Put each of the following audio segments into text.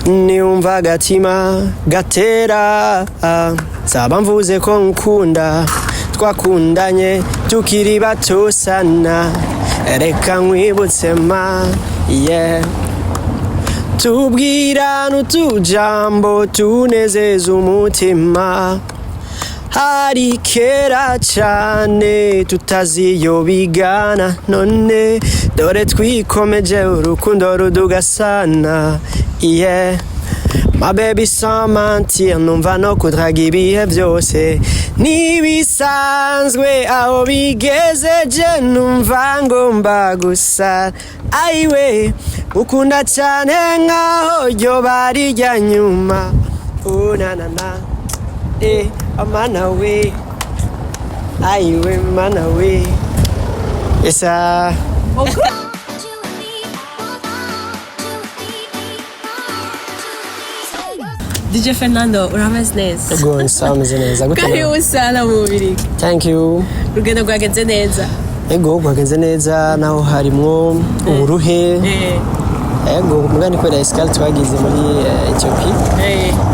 niwumva agatima gatera zaba mvuze ko nkukunda twakundanye tukiri bato sana reka nkwibutse ma yeah tubwirana utujambo tunezeza umutima hari kera cyane tutaziyo bigana none dore twikomeje urukundo rudugasana yeah my baby sans mentir numva no kudraga ibihe byose nibisanzwe aho bigezeje numva ngomba gusa aiwe ukunda cyane nkaho ryo barijya nyuma unanana amana we aiwe mana we esa DJ Fernando, urameze neza? Ego nsameze neza gute? Karibu sana mu Bubiligi. Thank you. Urugendo rwagenze neza? Ego rwagenze neza naho harimwo uburuhe. Ego mugani kwera escale twagize muri Ethiopia.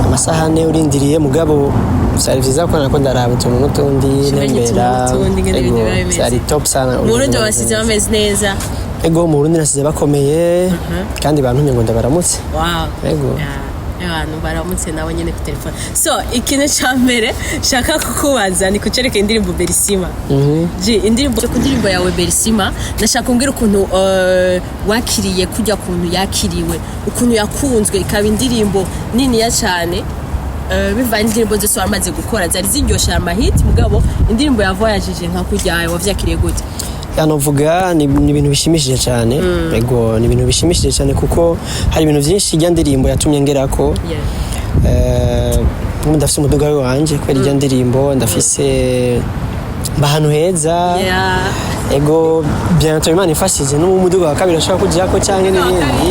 Amasaha ane urindiriye mugabo sari vyiza ko nako ndaraba utuntu n'utundi nembera. Ego sari top sana. Mu Burundi wasize bameze neza. Ego mu Burundi nasize bakomeye kandi bantumye ngo ndabaramutse. Wow. Ego. Abantu baramutse nawe nyene ku telefone. So ikintu ca mbere shaka kukubaza ni kucereka indirimbo Berisima. Indirimbo yawe Berisima ndashaka kumbwira ukuntu wakiriye kujya kuntu yakiriwe ukuntu yakunzwe ikaba indirimbo nini ya cyane bivanye indirimbo zose wamaze gukora zari ziryosha amahit mugabo indirimbo ya voyage nka kujya wavyakiriye gute? Yanovuga ni ibintu bishimishije cyane ego ni ibintu bishimishije cyane kuko hari ibintu byinshi ijya ndirimbo yatumye ngerako ndafise umuduga wanje kwera ijya ndirimbo ndafise bahantu heza ego bientôt Imana ifashije no mu muduga wa kabiri ashaka kujyako cyangwa n'ibindi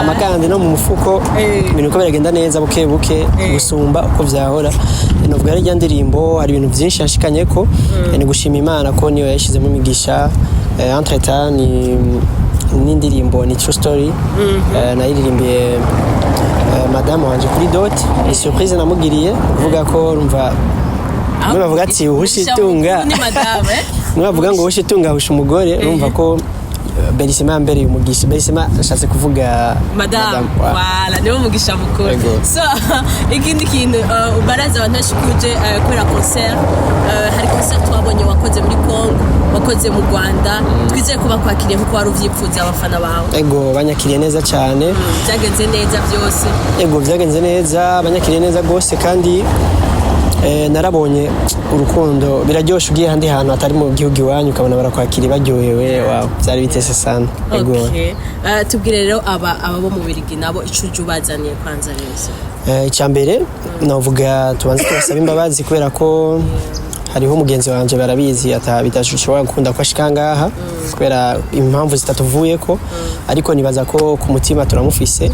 amakandi no mu mufuko ibintu ko biragenda neza buke buke gusumba uko vyahora novuga ari ijya ndirimbo hari ibintu byinshi yashikanye ko ni gushima Imana ko niyo yashizemo imigisha entre temps n'indirimbo ni true story nayiririmbiye madame wanje kuri dot ni surprise namugiriye kuvuga ko urumva bavuga ati uhushitunga bavuga ngo uhushitunga husha umugore urumva ko Berisima mbere umugisha Berisima ashatse kuvuga madame wala niwo mugisha mukuru so ikindi kintu ubaraza abantu bashikuje kwera concert hari concert twabonye wakoze muri Congo wakoze mu Rwanda twizeye ko bakwakiriye kuko wari uvyipfuza abafana bawe ego banyakiriye neza cyane byagenze neza byose ego byagenze neza banyakiriye neza gose kandi narabonye urukundo biraryosha ugiye handi hantu atari mu gihugu iwanyu ukabona barakwakira baryohewe wow byari bitese sana ego tubwire rero aba bo mu Bubiligi nabo icuje ubazaniye kwanza rero icyambere navuga tubanze kubasaba imbabazi kubera ko hariho umugenzi wanje barabizi bitashobora gukunda ko ashika ngaha kubera impamvu zitatuvuye ko ariko nibaza ko ku mutima turamufise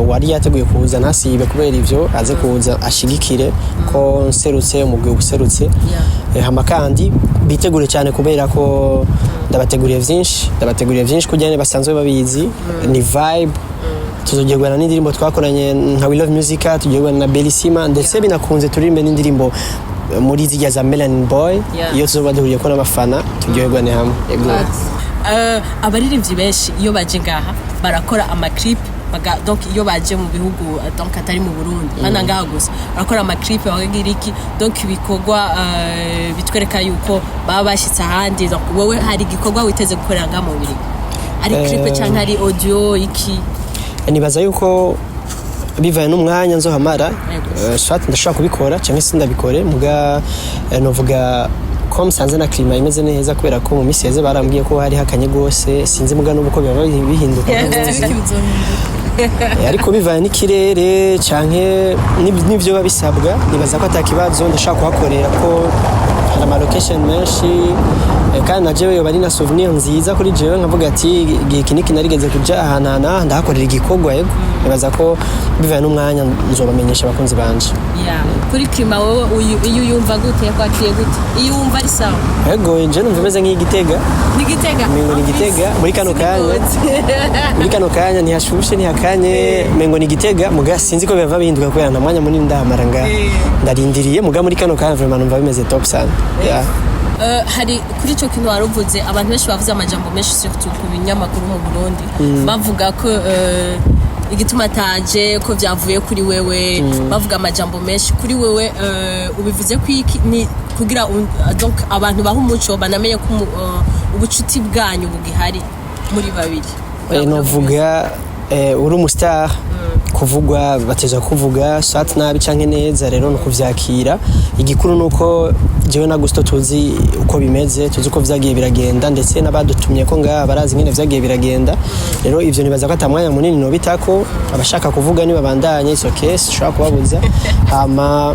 wari yateguye kuza ntasibe kubera ivyo aze kuza ashigikire ko nserutse umugwi userutse hama kandi bitegure cyane kubera ko ndabateguriye vyinshi kujyane basanzwe babizi ni vibe tuzogerwana n'indirimbo twakoranye nka We Love Music tugerwana na Berisima ndetse binakunze turirimbe n'indirimbo muri zijya za Melanin Boy iyo tuzoba duhuriye ko n'abafana turyoherwane hamwe ego abaririmbyi benshi iyo baje ngaha barakora amaclip donc iyo baje mu bihugu donc atari mu Burundi hana ngaha gusa barakora amaclip bakagira iki donc ibikorwa bitwereka yuko baba bashitse ahandi donc wowe hari igikorwa witeze gukorera ngaha mu Bubiligi ari clip cyangwa ari audio iki nibaza yuko bivaye n'umwanya nzohamara ndashaka kubikora cyangwa se ndabikore muga novuga ko musanze na klima imeze neza kubera ko mu misi yeze barambwiye ko hari hakanye gose sinzi muga n'ubuko biba bihinduka ariko bivaye n'ikirere canke n'ivyo babisabwa nibaza ko atakibazo ndashaka kuhakorera ko hari ama location menshi kandi na jewe bari na souvenir nziza kuri jewe nkavuga ati igihe kiniki narigeze kuja ahantu ndahakorera igikorwa yego nibaza ko bivaye n'umwanya nzobamenyesha abakunzi banje kuri Klima wowe iyo yumva gute yakwakiye gute iyo wumva ari sawa yego je numva meze nk'igitega mengo ni Gitega muri kano kanya ntihashushe ntihakanye mengo ni Gitega muga sinzi ko biva bihinduka kubera nta mwanya munini ndahamara ndarindiriye muga muri kano kanya vraiment numva bimeze top sana hari kuri cyo kintu waruvuze abantu benshi bavuze amajambo menshi surtout ku binyamakuru mu Burundi bavuga ko igituma taje ko byavuye kuri wewe bavuga amajambo menshi kuri wewe ubivuze ko ni kugira donc abantu baho umuco banamenye ko ubucuti bwanyu bugihari muri babiri novuga uri umustar kuvugwa bateja kuvuga shat nabi canke neza rero no kuvyakira igikuru nuko jewe na Gusto tuzi uko bimeze tuzi uko vyagiye biragenda ndetse nabadutumye ko ngaha barazi nyene vyagiye biragenda rero ivyo nibaza ko atamwanya munini no bitako abashaka kuvuga ni babandanye so case shaka kubabuza hama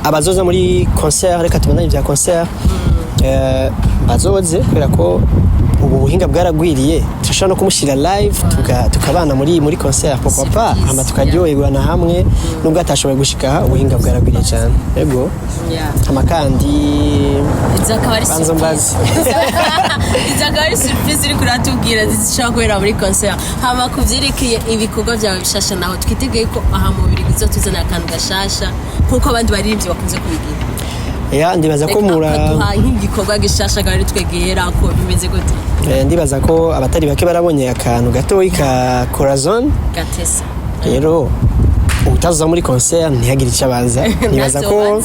abazoza muri concert reka tubandanye vya concert bazoze kubera ko ubu buhinga bwaragwiriye turashobora no kumushira live tukabana muri concert papa hama tukaryoherwa hamwe nubwo atashoboye gushika ubuhinga bwaragwiriye cyane yego hama kandi izakabari surprise iri kuratubwira zishobora kubera muri concert hama kuvyerekeye ibikorwa byawe bishasha naho twitegeye ko aha mu biri bizotuzana akantu gashasha nkuko abandi baririmbyi bakunze kubigira ndibaza ko duha nk'igikorwa gishasha gari twegera ko bimeze gute ndibaza ko abatari bake barabonye akantu gatoyi ka Corazon gatesa rero utaza muri concert ntihagire icyo abaza nibaza ko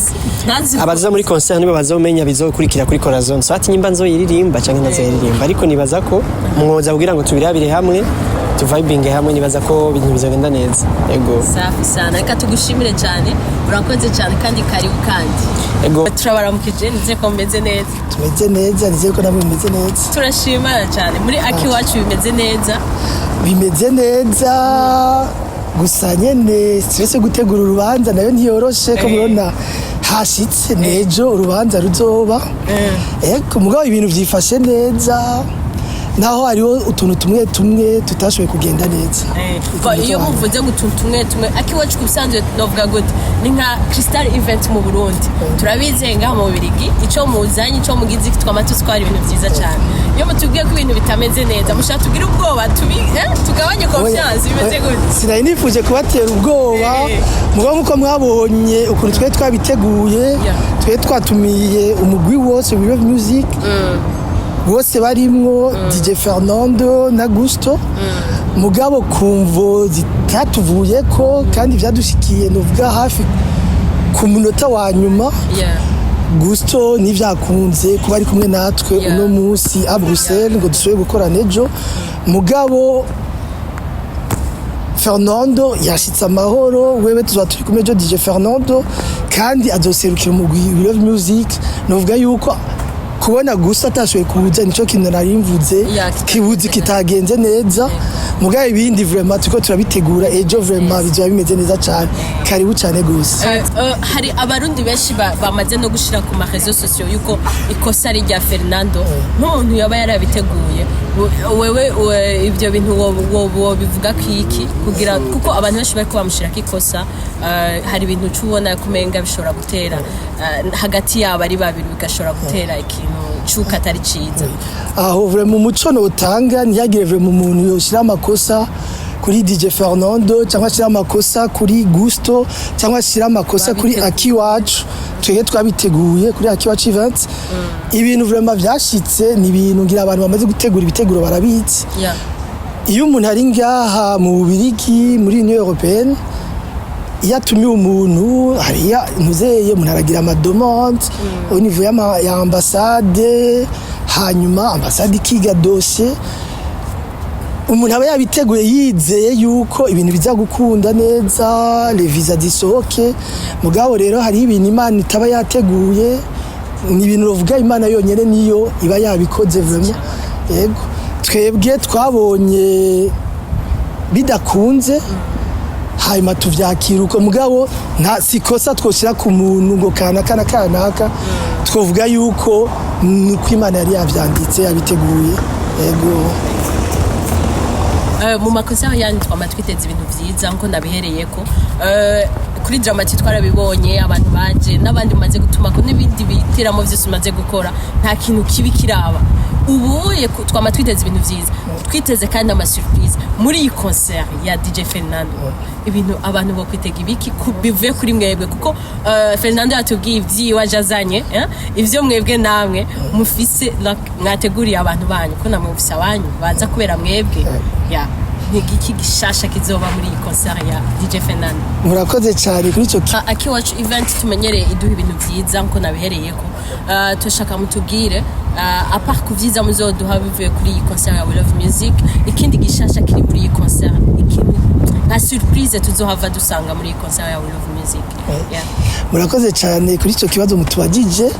abaza muri concert nibo bazomenya bizokurikira kuri Corazon so ati nyimba nzoyiririmba canke nazayiririmba ariko nibaza ko mwoza kugira ngo tubirabire hamwe tuvibinge hamwe nibaza ko ibintu bizogenda neza yego safi sana reka tugushimire cyane urakoze cyane kandi karibu kandi yego turabaramukije nize ko meze neza tumeze neza nize ko namwe meze neza turashimana cyane muri Akiwacu bimeze neza gusa nyene stress gutegura urubanza nayo ntiyoroshe ko murona hashitse nejo urubanza ruzoba mugabo ibintu vyifashe neza naho hariho utuntu tumwe tutashoboye kugenda neza iyo muvuze ngo utuntu tumwe Akiwacu kubisanzwe novuga gute ni nka Crystal Event mu Burundi turabize ngaha mu Bubiligi ico muzanye ico mugize twamatu twari ibintu byiza cyane iyo mutubwiye ko ibintu bitameze neza mushaka tugira ubwoba tugabanye confiance bimeze gute sinari nifuje kubatera ubwoba mugo nkuko mwabonye ukuntu twe twabiteguye twe twatumiye umugwi wose wa Love Music bose barimwo DJ Fernando na Gusto mugabo kumvo zitatuvuyeko ko kandi vyadushikiye novuga hafi ku munota wa nyuma Gusto nivyakunze kuba ari kumwe natwe uno munsi a Bruxelles ngo dusobe gukora nejo mugabo Fernando yashitse amahoro wewe tuzaturi kumwe jo DJ Fernando kandi azoserukira umugwi Love Music novuga yuko kubona Gusto atashoboye kuza nico kintu narimvuze kibuzi kitagenze neza mugaye ibindi vraiment tuko turabitegura ejo vraiment bizoba bimeze neza cyane karibu cyane gose hari abarundi benshi bamaze no gushira ku marezo sociaux yuko ikosa ari rya Fernando nk'umuntu yaba yarabiteguye wewe ibyo bintu wo bivuga kiki kugira kuko abantu benshi bari kubamushira kikosa hari ibintu cubona kumenga bishobora gutera hagati yabo ari babiri bigashobora gutera ikintu cuka atari ciza aho vraiment umuco no utanga ntiyagire vraiment umuntu yoshira amakosa kuri DJ Fernando cyangwa shira amakosa kuri Gusto cyangwa shira amakosa kuri Akiwacu twege twabiteguye kuri Akiwacu Events ibintu vraiment byashitse ni ibintu ngira abantu bamaze gutegura ibiteguro barabitse iyo umuntu ari ngaha mu Bubiligi muri Union Européenne yatumye umuntu hariya ntuzeye umuntu aragira amademande au niveau ya ambassade hanyuma ambassade ikiga dossier umuntu aba yabiteguye yizeye yuko ibintu biza gukunda neza les visa zisohoke mugabo rero hari ibintu Imana itaba yateguye ni ibintu uvuga Imana yonyene niyo iba yabikoze vraiment yego twebwe twabonye bidakunze hanyuma tuvyakira uko mugabo nta sikosa twoshira ku muntu ngo kanaka twovuga yuko nuko Imana yari yavyanditse yabiteguye yego. Mu makosa yanyu twiteze ibintu vyiza nko nabihereyeko kuri Dramati twarabibonye abantu baje n'abandi maze gutuma ko n'ibindi bitiramo vyose umaze gukora nta kintu kibi kiraba ubuye twiteze ibintu vyiza twiteze kandi ama surprise muri iyi concert ya DJ Fernando ibintu abantu bo kwitega ibiki bivuye kuri mwebwe kuko Fernando yatubwiye ivyiwe ajazanye ivyo mwebwe namwe mufise mwateguriye abantu banyu ko namwe mufise abanyu baza kubera mwebwe ya nigiki gishasha kizoba muri iyi concert ya DJ Fernando. Murakoze cyane kuri ico Akiwacu event tumenyereye iduha ibintu vyiza nko nabihereyeko tushaka mutubwire apart kuvyiza muzoduha bivuye kuri iyi concert ya We Love Music ikindi gishasha kiri muri iyi concert ikintu nka surprise tuzohava dusanga muri iyi concert ya We Love Music. Murakoze cyane kuri ico kibazo mutubagije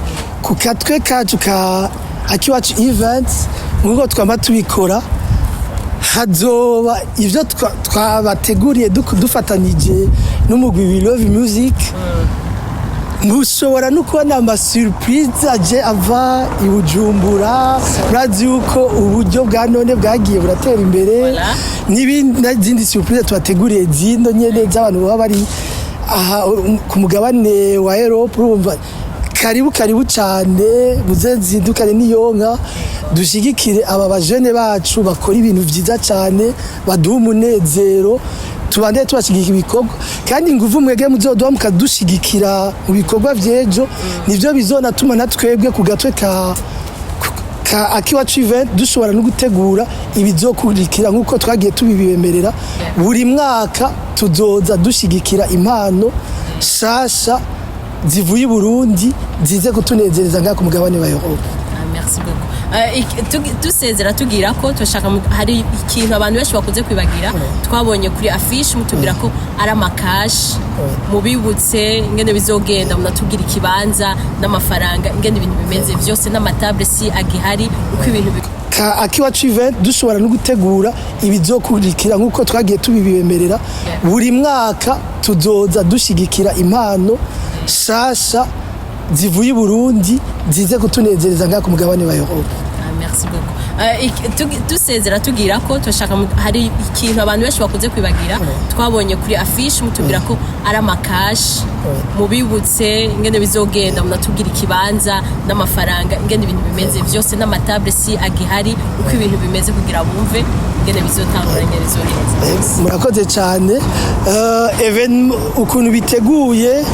ku katwe kacu ka Akiwacu event ngo twamba tubikora hazoba ivyo twabateguriye dufatanije n'umugwi We Love Music mushobora no kubona ama surprise aje ava i Bujumbura urazi yuko uburyo bwa none bwagiye buratera imbere n'izindi surprise twateguriye zindo nyene z'abantu baba bari aha ku mugabane wa Europe urumva karibu cyane muzenzindukane n'iyonka dushigikire aba bajene bacu bakora ibintu vyiza cyane baduha umunezero tubande tubashigikira ibikorwa kandi nguvu mwege muzoduha mukadushigikira mu bikorwa vyejo nivyo bizonatuma natwebwe ku gatwe ka Akiwacu event dushobora no gutegura ibizokurikira nkuko twagiye tubibemerera buri mwaka tuzoza dushigikira impano shasha zivuye i Burundi zize kutunezereza ngaka umugabane wa Europe. Merci beaucoup. Tusezera tugira ko tushaka hari ikintu abantu benshi bakunze kwibagira twabonye kuri affiche mutubwira ko ari amakash mubibutse ingene bizogenda munatubwira ikibanza n'amafaranga ingene ibintu bimeze vyose n'amatable si agihari uko ibintu Akiwacu event dushobora no gutegura ibizokurikira nkuko twagiye tubibemerera buri mwaka tuzoza dushigikira impano shasha zivuye i Burundi zize kutunezereza ngaka umugabane wa Europe. Merci beaucoup. Tusezera tugira ko tushaka hari ikintu abantu benshi bakunze kwibagira twabonye kuri affiche mutubwira ko ari amakash mubibutse ingene bizogenda munatubwira ikibanza n'amafaranga ingene ibintu bimeze vyose n'amatable si agihari uko ibintu bimeze kugira bumve ingene bizotangura ingene bizogenda. Murakoze cyane even ukuntu biteguye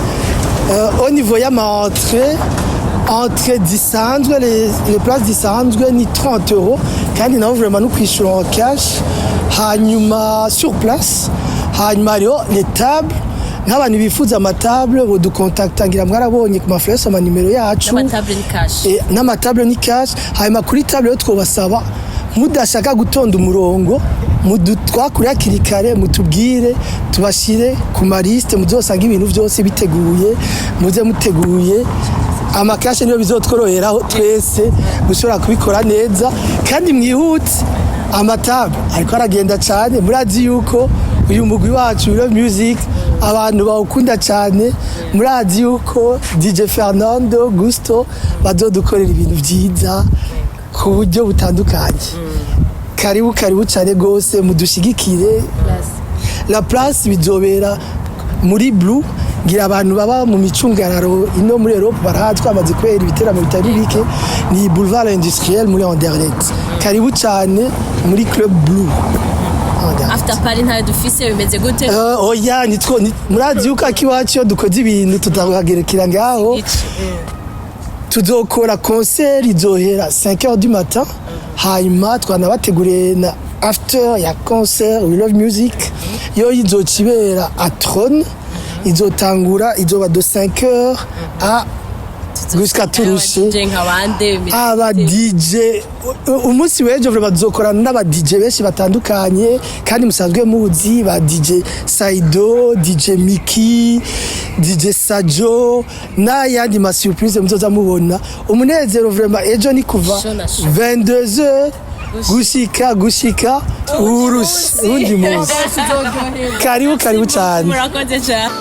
au niveau y'ama entrée zisanzwe les places zisanzwe ni 30 € kandi naho vraiment no kwishura en cash hanyuma sur place hanyuma rero les tables nk'abantu bifuza amatable bo dukontaktangira mwarabonye ku mafresh ama numero yacu n'amatable ni cash hanyuma kuri table yo twobasaba mudashaka gutonda umurongo twakuriya kirikare mutubwire tubashire ku mariste muzosanga ibintu byose biteguye muze muteguye amakashe niyo bizotworoheraho twese gushobora kubikora neza kandi mwihute amatable ariko aragenda cyane murazi yuko uyu mugwi wacu We Love Music abantu bawukunda cyane murazi yuko DJ Fernando Gusto bazodukorera ibintu byiza ku buryo butandukanye karibu cyane gose mudushigikire la place bizobera muri Blue ngira abantu baba mu micungararo ino muri Europe barahatwa amaze kwera ibiteramo bitari bike ni Boulevard Industriel muri Anderlecht karibu cyane muri Club Blue. After party nta dufise bimeze gute oya nitwo murazi yuko Akiwacu dukoze ibintu tutahagerekira ngaho tuzokora concert izohera 5h du matin hanyuma twanabateguriye na after ya concert We Love Music yo izocibera à Trône izotangura izoba de 5h à jusqu'à turushe aba DJ umunsi wejo vraiment duzokorana n'aba DJ benshi batandukanye kandi musanzwe muzi ba DJ Saido, DJ Miki, DJ Sajo na yandi ma surprise muzoza mubona umunezero vraiment ejo ni kuva 22h gushika urundi munsi karibu cyane murakoze cyane